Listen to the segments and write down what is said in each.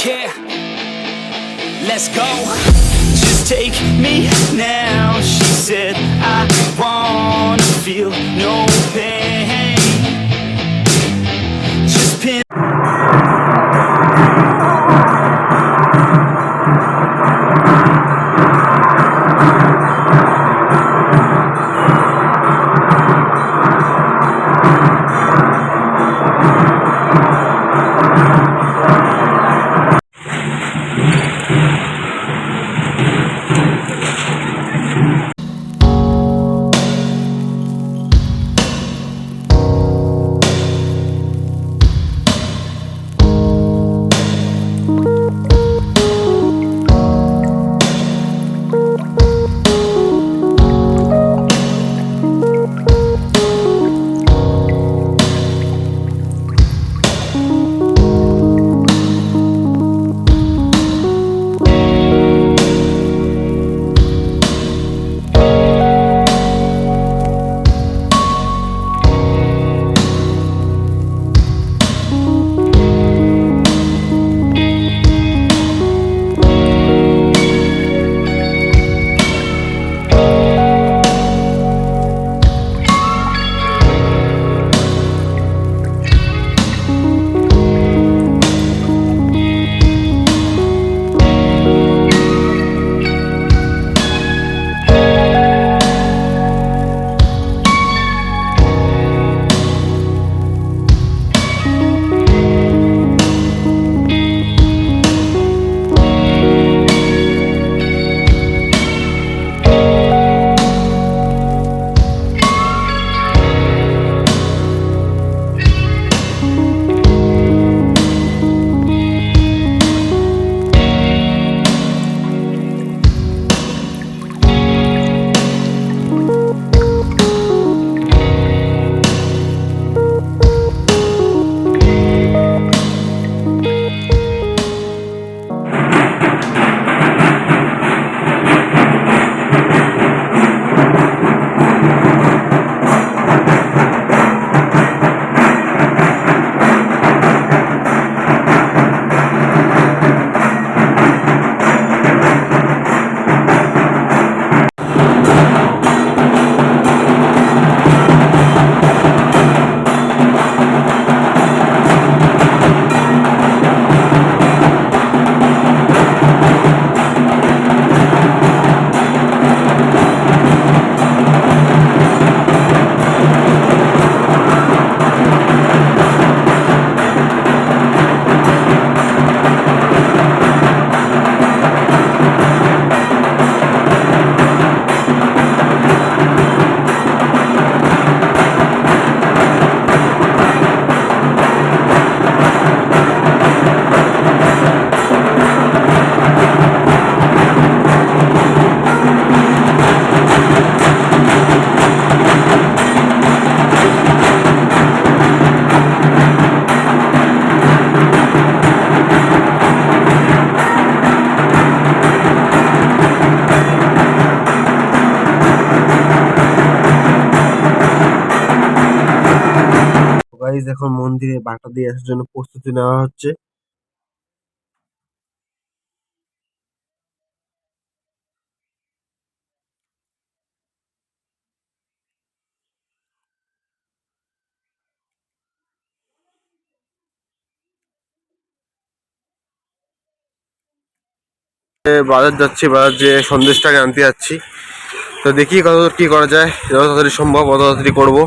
Yeah, let's go. Just take me now. She said I wanna feel no pain. Just pin. Guys এখন মন্দিরে বাটা দিয়ে আসার জন্য প্রস্তুতি নেওয়া হচ্ছে। বাজার যাচ্ছি, বাজার যেয়ে সন্দেশটাকে আনতে যাচ্ছি। তো দেখি কতদূর কি করা যায়, যত তাড়াতাড়ি সম্ভব অত তাড়াতাড়ি করবো।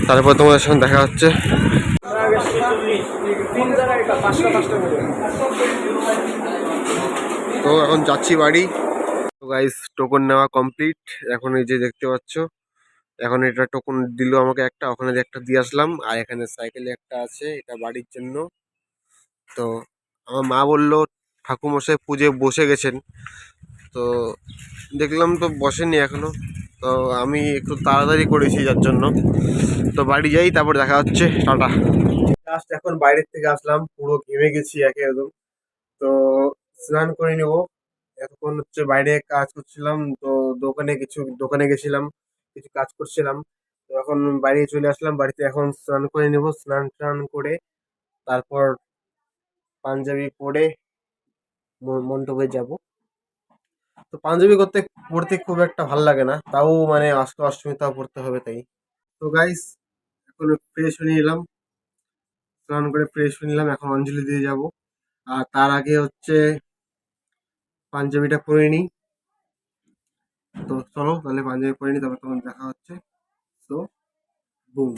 তারপর তোমাদের সঙ্গে দেখা হচ্ছে। তো এখন যাচ্ছি বাড়ি। তো গাইস টোকন নেওয়া কমপ্লিট। এখন এই যে দেখতে পাচ্ছ, এখন এটা টোকন দিল আমাকে একটা, ওখানে একটা দিয়ে আসলাম। আর এখানে সাইকেলে একটা আছে, এটা বাড়ির জন্য। তো আমার মা বললো ঠাকুরমশাই পুজোয় বসে গেছেন। তো দেখলাম তো বসেনি এখনো। তো আমি একটু তাড়াতাড়ি করেছি যার জন্য। তো বাড়ি যাই, তারপর দেখা হচ্ছে। টাটা। জাস্ট এখন বাইরের থেকে আসলাম, পুরো ঘেমে গেছি একদম। তো স্নান করে নেবো। এতক্ষণ হচ্ছে বাইরে কাজ করছিলাম, তো দোকানে গেছিলাম, কিছু কাজ করছিলাম। তো এখন বাইরে চলে আসলাম, বাড়িতে এখন স্নান করে নেবো। স্নান টান করে তারপর পাঞ্জাবি পরে মণ্ডপে যাব। তো পাঞ্জাবি পড়তে খুব একটা ভালো লাগে না, তাও মানে আজকে অষ্টমী তাও পড়তে হবে তাই। তো গাইস এখন ফ্রেশ হয়ে নিলাম, স্নান করে ফ্রেশ হয়ে নিলাম, এখন অঞ্জলি দিয়ে যাব। আর তার আগে হচ্ছে পাঞ্জাবিটা পরে নিই। তো চলো তাহলে পাঞ্জাবি পরে নিই, তারপর তোমার দেখা হচ্ছে। তো বুম।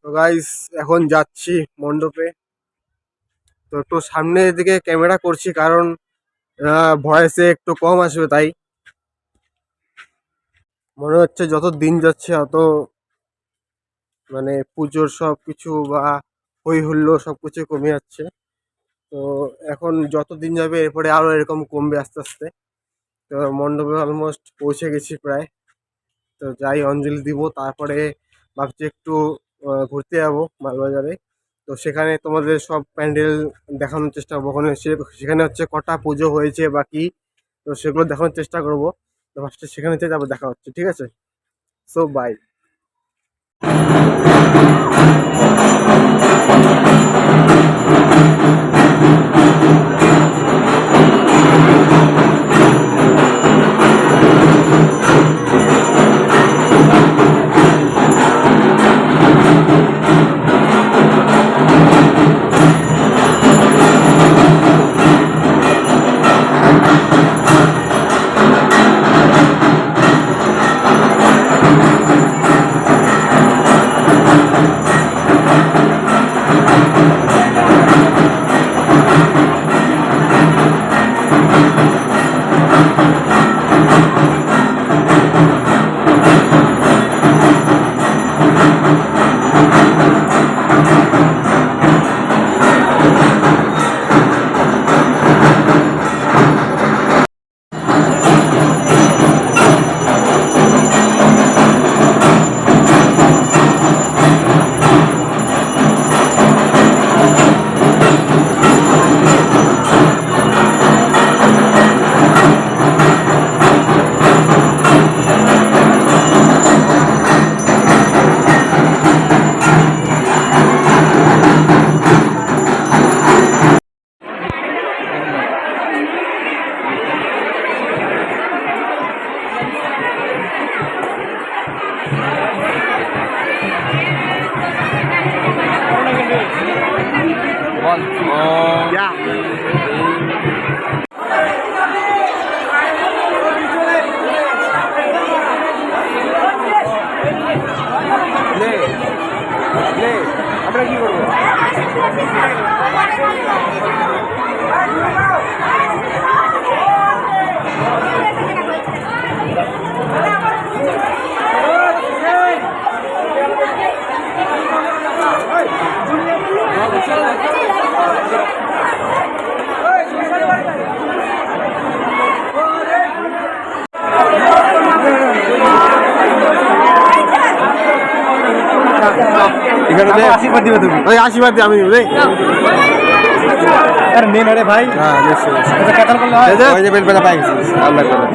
তো গাইস এখন যাচ্ছি মণ্ডপে। তো একটু সামনের দিকে ক্যামেরা করছি, কারণ ভয়েসে একটু কম আসবে তাই। মনে হচ্ছে যত দিন যাচ্ছে অত মানে পুজোর সব কিছু বা হই হুল্লোড় সব কিছু কমে যাচ্ছে। তো এখন যত দিন যাবে এরপরে আরো এরকম কমবে আস্তে আস্তে। তো মণ্ডপে অলমোস্ট পৌঁছে গেছি প্রায়। তো যাই অঞ্জলি দিব, তারপরে ভাবছি একটু ঘুরতে যাবো মালবাজারে। তো সেখানে তোমাদের সব প্যান্ডেল দেখানোর চেষ্টা করবো, ওখানে সেখানে হচ্ছে কটা পুজো হয়েছে বা কি, তো সেগুলো দেখানোর চেষ্টা করবো। তো ফার্স্টে সেখানে যাবো, দেখা হচ্ছে, ঠিক আছে? So bye. আশীর্বাদ দিবে তুমি, ওই আশীর্বাদ দিয়ে আমি রে আর মেন আরে ভাই। হ্যাঁ নিশ্চয়ই, এটা কাটার করলে হয়, ওই যে বেল বেলা পাই গেছিস আল্লাহ করে।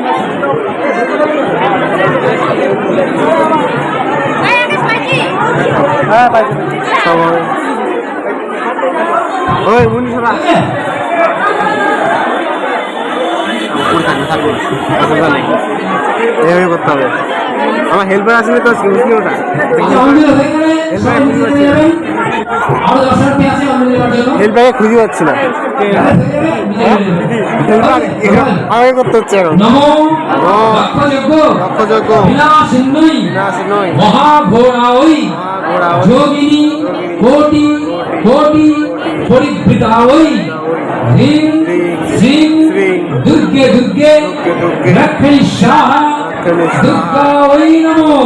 হ্যাঁ পাইছি সব ওই মুনিশরা উপরে থাকবে থাকবে এইভাবে করতে হবে। আমার হেল্পার আসলে তো বুঝলি ওটা হেল্পারকে খুঁজে পাচ্ছি না, আমাকে করতে হচ্ছে এখন লক্ষ্যযোগ্য দুর্গে দুর্গে রক্ষণী সাহা দুর্গা ওই নমো।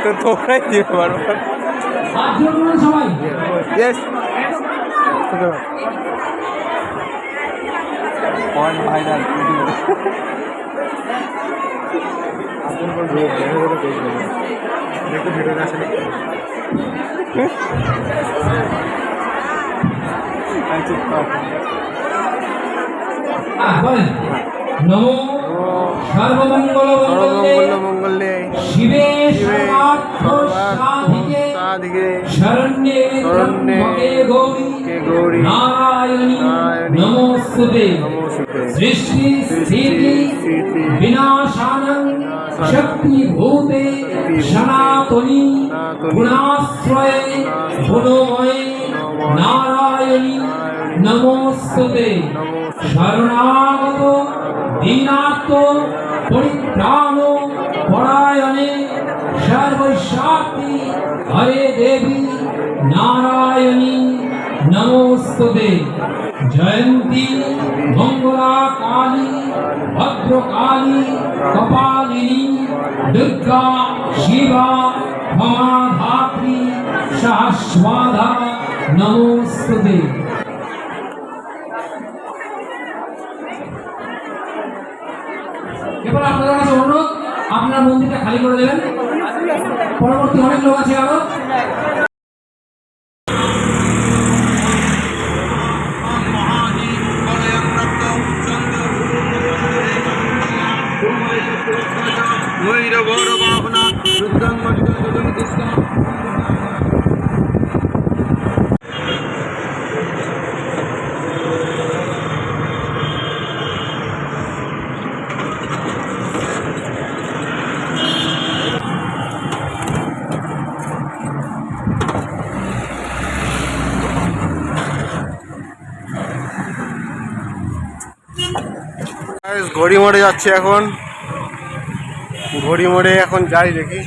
তো তোমরাই দিবে বারবার। হাত জোড় করুন সবাই। ইয়েস বলেন নমো সর্বমঙ্গল মঙ্গলে মঙ্গলে শিবে শিবে সর্বার্থ সাধিকে সাধিকে শরণ্যে শরণ্যে ত্র্যম্বকে গৌরী কে গৌরী নারায়ণী নারায়ণী নমস্তুতে নমস্তুতে। সৃষ্টি স্থিতি স্থিতি বিনাশানং শক্তিভূতে সনাতনী গুণাশ্রয়ে গুণময়ে নারায়ণী নমস্তুতে শরণাগত দীনার্ত পরিত্রাণ পরায়ণে সর্বশক্তি হরে দেবী নারায়ণী নমস্তুতে জয়ন্তী মঙ্গলা কালী ভদ্রকালী কপালিনী দুর্গা শিবা ক্ষমা ধাত্রী সহস্বাধা নমস্তুতে। এবার আপনাদের কাছে অনুরোধ, আপনার মন্দিরটা খালি করে দেবেন, পরবর্তী অনেক লোক আছে আরো। ঘড়ি মোড়ে যাচ্ছে এখন, ঘড়ি মোড়ে এখন যাই দেখি।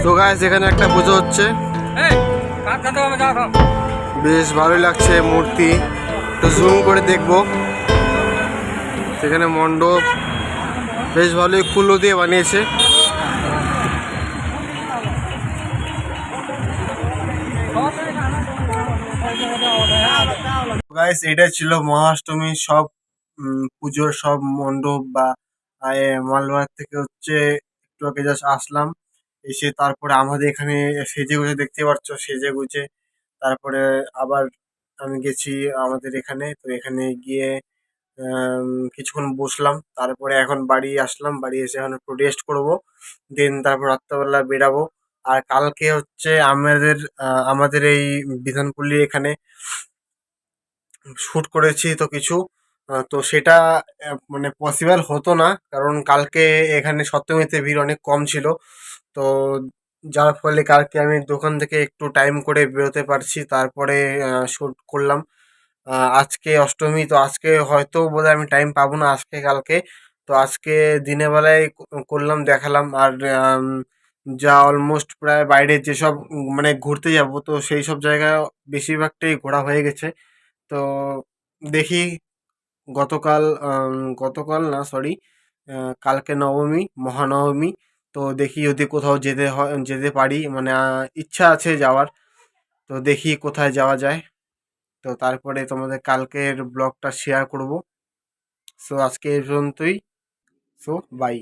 তো গাইস এখানে একটা পুজো হচ্ছে, বেশ ভালোই লাগছে মূর্তি, তো জুম করে দেখবো। সেখানে মণ্ডপ বেশ ভালোই ফুলও দিয়ে বানিয়েছে। গাইস এটা ছিল মহাষ্টমী সব পুজোর সব মণ্ডপ বা মালবাজার থেকে হচ্ছে একটু আগে জাস্ট আসলাম, এসে তারপরে আমাদের এখানে সেজে গুজে দেখতে পাচ্ছ, সেজে গুজে তারপরে আবার আমি গেছি আমাদের এখানে। তো এখানে গিয়ে কিছুক্ষণ বসলাম, তারপরে এখন বাড়ি আসলাম, বাড়ি এসে এখন একটু রেস্ট করবো, দেন তারপর রাত্রেবেলা বেরাবো। আর কালকে হচ্ছে আমাদের এই বিধানপল্লী এখানে শ্যুট করেছি তো কিছু, তো সেটা মানে পসিবল হতো না, কারণ কালকে এখানে সপ্তমীতে ভিড় অনেক কম ছিল। তো যার ফলে কালকে আমি দোকান থেকে একটু টাইম করে বেরোতে পারছি, তারপরে শ্যুট করলাম। আজকে অষ্টমী, তো আজকে হয়তো বোধহয় আমি টাইম পাবো না আজকে কালকে। তো আজকে দিনের বেলায় করলাম, দেখালাম। আর যা অলমোস্ট প্রায় বাইরে যেসব মানে ঘুরতে যাব, তো সেই সব জায়গায় বেশিরভাগটাই ঘোরা হয়ে গেছে। তো দেখি গতকাল গতকাল না সরি, কালকে নবমী, মহানবমী। তো দেখি যদি কোথাও যেতে পারি, মানে ইচ্ছা আছে যাওয়ার। তো দেখি কোথায় যাওয়া যায়, তো তারপরে তোমাদের কালকের ব্লগটা শেয়ার করব। সো আজকে এই পর্যন্তই। So by.